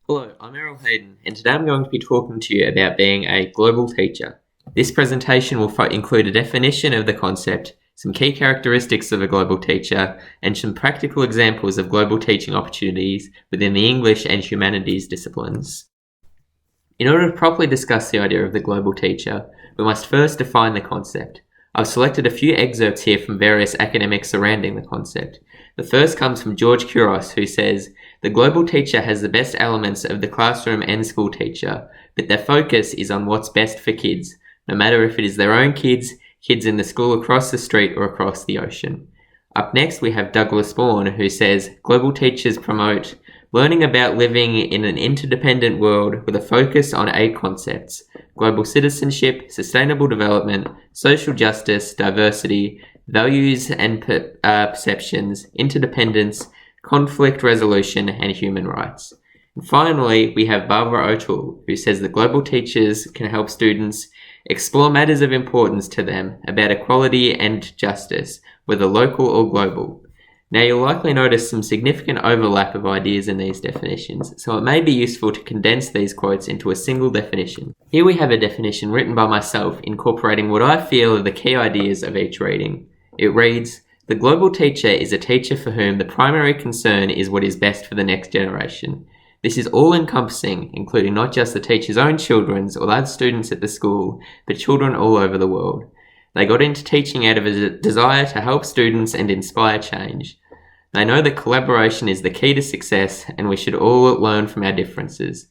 Hello, I'm Errol Hayden, and today I'm going to be talking to you about being a global teacher. This presentation will include a definition of the concept, some key characteristics of a global teacher, and some practical examples of global teaching opportunities within the English and humanities disciplines. In order to properly discuss the idea of the global teacher, we must first define the concept. I've selected a few excerpts here from various academics surrounding the concept. The first comes from George Couros, who says, "The global teacher has the best elements of the classroom and school teacher, but their focus is on what's best for kids, no matter if it is their own kids, kids in the school across the street or across the ocean." Up next we have Douglas Bourne, who says, "Global teachers promote learning about living in an interdependent world with a focus on 8 concepts: global citizenship, sustainable development, social justice, diversity, values and perceptions, interdependence, conflict resolution, and human rights." And finally, we have Barbara O'Toole, who says that global teachers can help students explore matters of importance to them about equality and justice, whether local or global. Now, you'll likely notice some significant overlap of ideas in these definitions, so it may be useful to condense these quotes into a single definition. Here we have a definition written by myself incorporating what I feel are the key ideas of each reading. It reads, "The global teacher is a teacher for whom the primary concern is what is best for the next generation. This is all-encompassing, including not just the teacher's own children's or other students at the school, but children all over the world. They got into teaching out of a desire to help students and inspire change. They know that collaboration is the key to success, and we should all learn from our differences.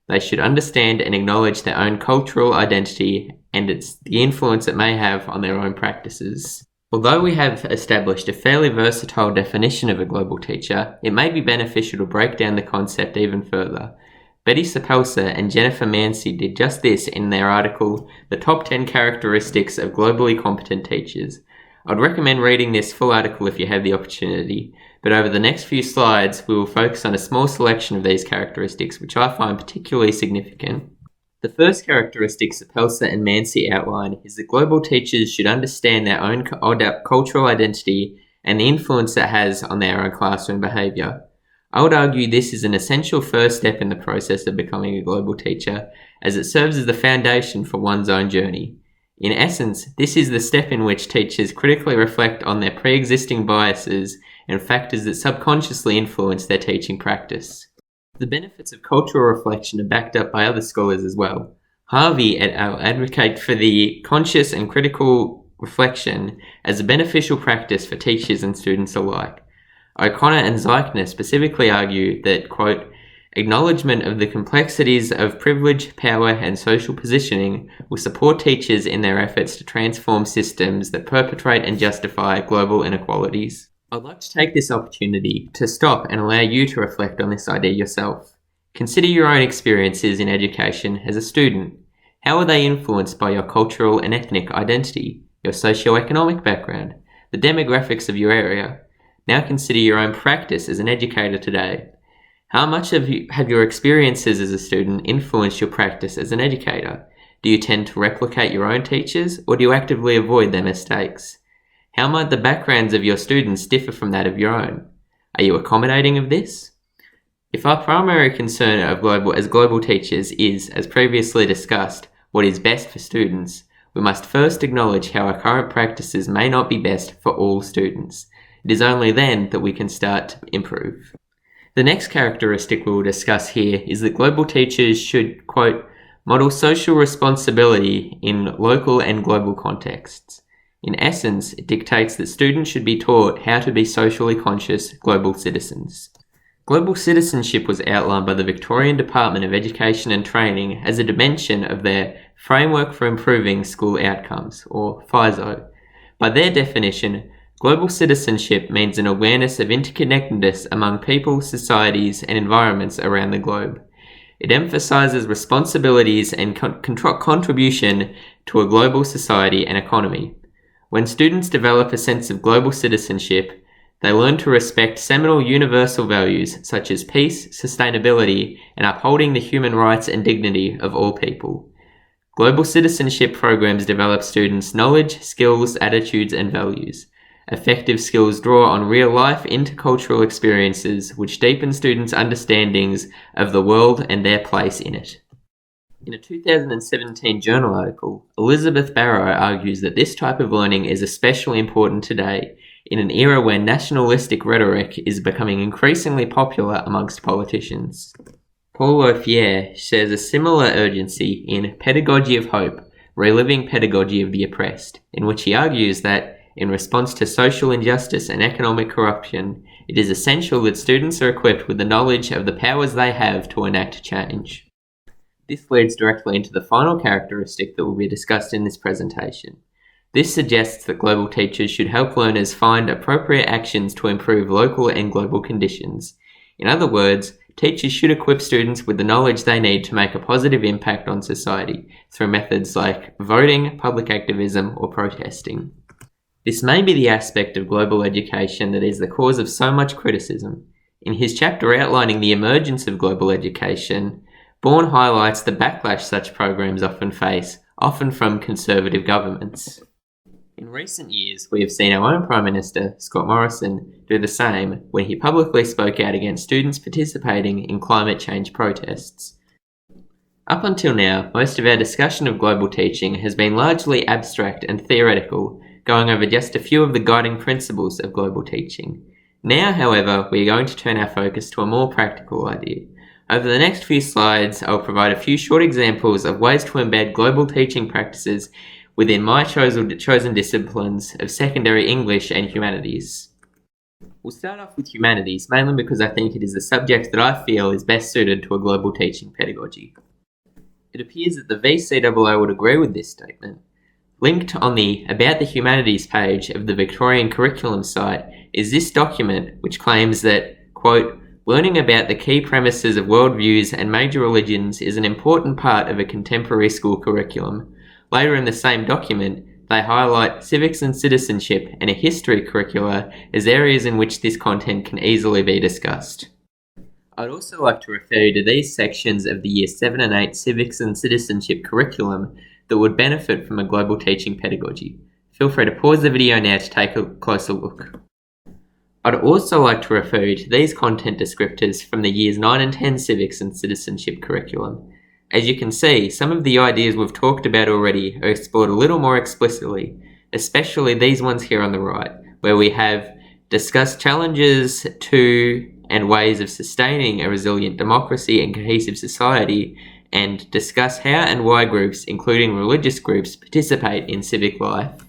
They should understand and acknowledge their own cultural identity and the influence it may have on their own practices." Although we have established a fairly versatile definition of a global teacher, it may be beneficial to break down the concept even further. Betty Sapelsa and Jennifer Mancy did just this in their article, "The Top 10 Characteristics of Globally Competent Teachers." I'd recommend reading this full article if you have the opportunity, but over the next few slides we will focus on a small selection of these characteristics which I find particularly significant. The first characteristic Sapelsa and Mancy outline is that global teachers should understand their own cultural identity and the influence it has on their own classroom behaviour. I would argue this is an essential first step in the process of becoming a global teacher, as it serves as the foundation for one's own journey. In essence, this is the step in which teachers critically reflect on their pre-existing biases and factors that subconsciously influence their teaching practice. The benefits of cultural reflection are backed up by other scholars as well. Harvey et al. Advocate for the conscious and critical reflection as a beneficial practice for teachers and students alike. O'Connor and Zeichner specifically argue that, quote, "Acknowledgement of the complexities of privilege, power, and social positioning will support teachers in their efforts to transform systems that perpetrate and justify global inequalities." I'd like to take this opportunity to stop and allow you to reflect on this idea yourself. Consider your own experiences in education as a student. How are they influenced by your cultural and ethnic identity, your socio-economic background, the demographics of your area? Now consider your own practice as an educator today. How much have your experiences as a student influenced your practice as an educator? Do you tend to replicate your own teachers, or do you actively avoid their mistakes? How might the backgrounds of your students differ from that of your own? Are you accommodating of this? If our primary concern as global teachers is, as previously discussed, what is best for students, we must first acknowledge how our current practices may not be best for all students. It is only then that we can start to improve. The next characteristic we will discuss here is that global teachers should, quote, "model social responsibility in local and global contexts." In essence, it dictates that students should be taught how to be socially conscious global citizens. Global citizenship was outlined by the Victorian Department of Education and Training as a dimension of their Framework for Improving School Outcomes, or FISO. By their definition, global citizenship means an awareness of interconnectedness among people, societies, and environments around the globe. It emphasizes responsibilities and contribution to a global society and economy. When students develop a sense of global citizenship, they learn to respect seminal universal values such as peace, sustainability, and upholding the human rights and dignity of all people. Global citizenship programs develop students' knowledge, skills, attitudes, and values. Affective skills draw on real-life intercultural experiences which deepen students' understandings of the world and their place in it. In a 2017 journal article, Elizabeth Barrow argues that this type of learning is especially important today, in an era where nationalistic rhetoric is becoming increasingly popular amongst politicians. Paul Ophir shares a similar urgency in Pedagogy of Hope, Reliving Pedagogy of the Oppressed, in which he argues that, in response to social injustice and economic corruption, it is essential that students are equipped with the knowledge of the powers they have to enact change. This leads directly into the final characteristic that will be discussed in this presentation. This suggests that global teachers should help learners find appropriate actions to improve local and global conditions. In other words, teachers should equip students with the knowledge they need to make a positive impact on society through methods like voting, public activism, or protesting. This may be the aspect of global education that is the cause of so much criticism. In his chapter outlining the emergence of global education, Bourne highlights the backlash such programs often face, often from conservative governments. In recent years, we have seen our own Prime Minister, Scott Morrison, do the same when he publicly spoke out against students participating in climate change protests. Up until now, most of our discussion of global teaching has been largely abstract and theoretical, going over just a few of the guiding principles of global teaching. Now, however, we are going to turn our focus to a more practical idea. Over the next few slides, I'll provide a few short examples of ways to embed global teaching practices within my chosen disciplines of secondary English and humanities. We'll start off with humanities, mainly because I think it is the subject that I feel is best suited to a global teaching pedagogy. It appears that the VCAA would agree with this statement. Linked on the About the Humanities page of the Victorian Curriculum site is this document which claims that, quote, learning about the key premises of worldviews and major religions is an important part of a contemporary school curriculum. Later in the same document, they highlight civics and citizenship and a history curricula as areas in which this content can easily be discussed. I'd also like to refer you to these sections of the Year 7 and 8 Civics and Citizenship curriculum that would benefit from a global teaching pedagogy. Feel free to pause the video now to take a closer look. I'd also like to refer you to these content descriptors from the Years 9 and 10 Civics and Citizenship curriculum. As you can see, some of the ideas we've talked about already are explored a little more explicitly, especially these ones here on the right, where we have discussed challenges to and ways of sustaining a resilient democracy and cohesive society, and discuss how and why groups, including religious groups, participate in civic life.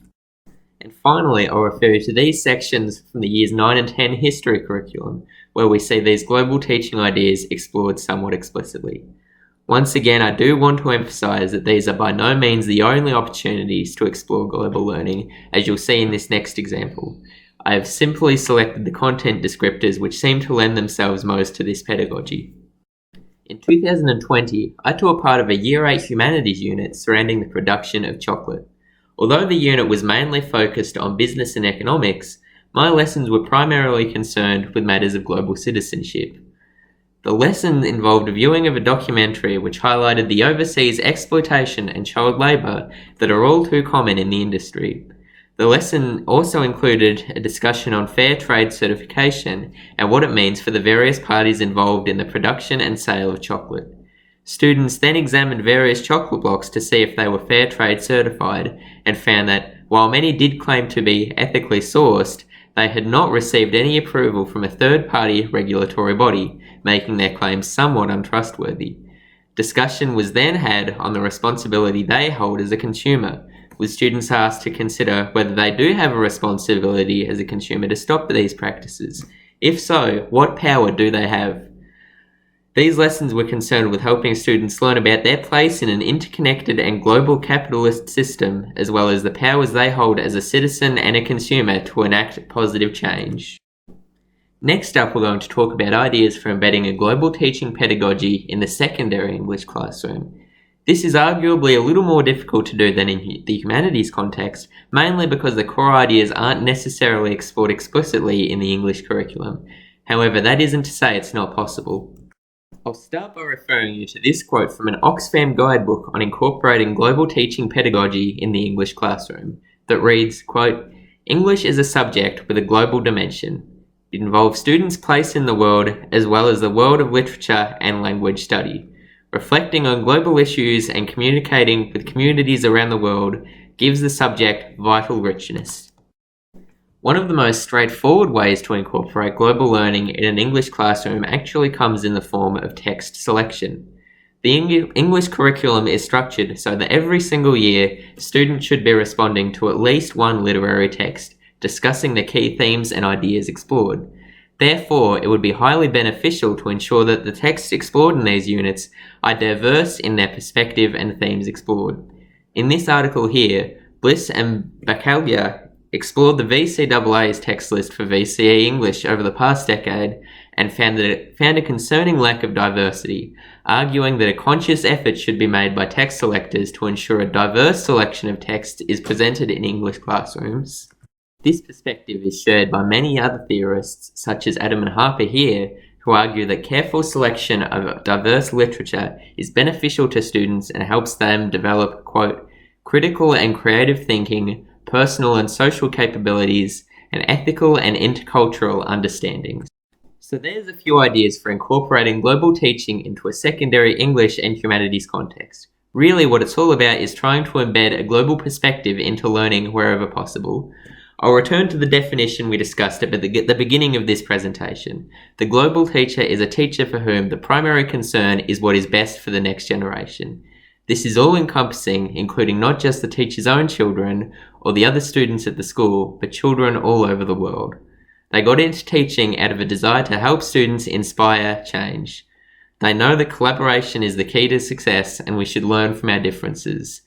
And finally, I'll refer you to these sections from the Years 9 and 10 History curriculum, where we see these global teaching ideas explored somewhat explicitly. Once again, I do want to emphasise that these are by no means the only opportunities to explore global learning, as you'll see in this next example. I have simply selected the content descriptors which seem to lend themselves most to this pedagogy. In 2020, I took part of a Year 8 Humanities unit surrounding the production of chocolate. Although the unit was mainly focused on business and economics, my lessons were primarily concerned with matters of global citizenship. The lesson involved a viewing of a documentary which highlighted the overseas exploitation and child labour that are all too common in the industry. The lesson also included a discussion on fair trade certification and what it means for the various parties involved in the production and sale of chocolate. Students then examined various chocolate blocks to see if they were fair trade certified and found that, while many did claim to be ethically sourced, they had not received any approval from a third-party regulatory body, making their claims somewhat untrustworthy. Discussion was then had on the responsibility they hold as a consumer, with students asked to consider whether they do have a responsibility as a consumer to stop these practices. If so, what power do they have? These lessons were concerned with helping students learn about their place in an interconnected and global capitalist system, as well as the powers they hold as a citizen and a consumer to enact positive change. Next up, we're going to talk about ideas for embedding a global teaching pedagogy in the secondary English classroom. This is arguably a little more difficult to do than in the humanities context, mainly because the core ideas aren't necessarily explored explicitly in the English curriculum. However, that isn't to say it's not possible. I'll start by referring you to this quote from an Oxfam guidebook on incorporating global teaching pedagogy in the English classroom that reads, quote, English is a subject with a global dimension. It involves students' place in the world as well as the world of literature and language study. Reflecting on global issues and communicating with communities around the world gives the subject vital richness. One of the most straightforward ways to incorporate global learning in an English classroom actually comes in the form of text selection. The English curriculum is structured so that every single year, students should be responding to at least one literary text, discussing the key themes and ideas explored. Therefore, it would be highly beneficial to ensure that the texts explored in these units are diverse in their perspective and themes explored. In this article here, Bliss and Bacallia explored the VCAA's text list for VCE English over the past decade and found a concerning lack of diversity, arguing that a conscious effort should be made by text selectors to ensure a diverse selection of text is presented in English classrooms. This perspective is shared by many other theorists, such as Adam and Harper here, who argue that careful selection of diverse literature is beneficial to students and helps them develop, quote, critical and creative thinking, personal and social capabilities, and ethical and intercultural understandings. So there's a few ideas for incorporating global teaching into a secondary English and humanities context. Really, what it's all about is trying to embed a global perspective into learning wherever possible. I'll return to the definition we discussed at the beginning of this presentation. The global teacher is a teacher for whom the primary concern is what is best for the next generation. This is all-encompassing, including not just the teacher's own children or the other students at the school, but children all over the world. They got into teaching out of a desire to help students inspire change. They know that collaboration is the key to success and we should learn from our differences.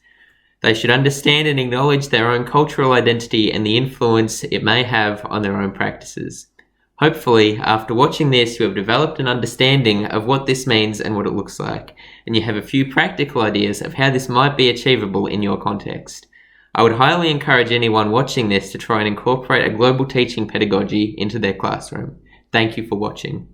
They should understand and acknowledge their own cultural identity and the influence it may have on their own practices. Hopefully, after watching this, you have developed an understanding of what this means and what it looks like, and you have a few practical ideas of how this might be achievable in your context. I would highly encourage anyone watching this to try and incorporate a global teaching pedagogy into their classroom. Thank you for watching.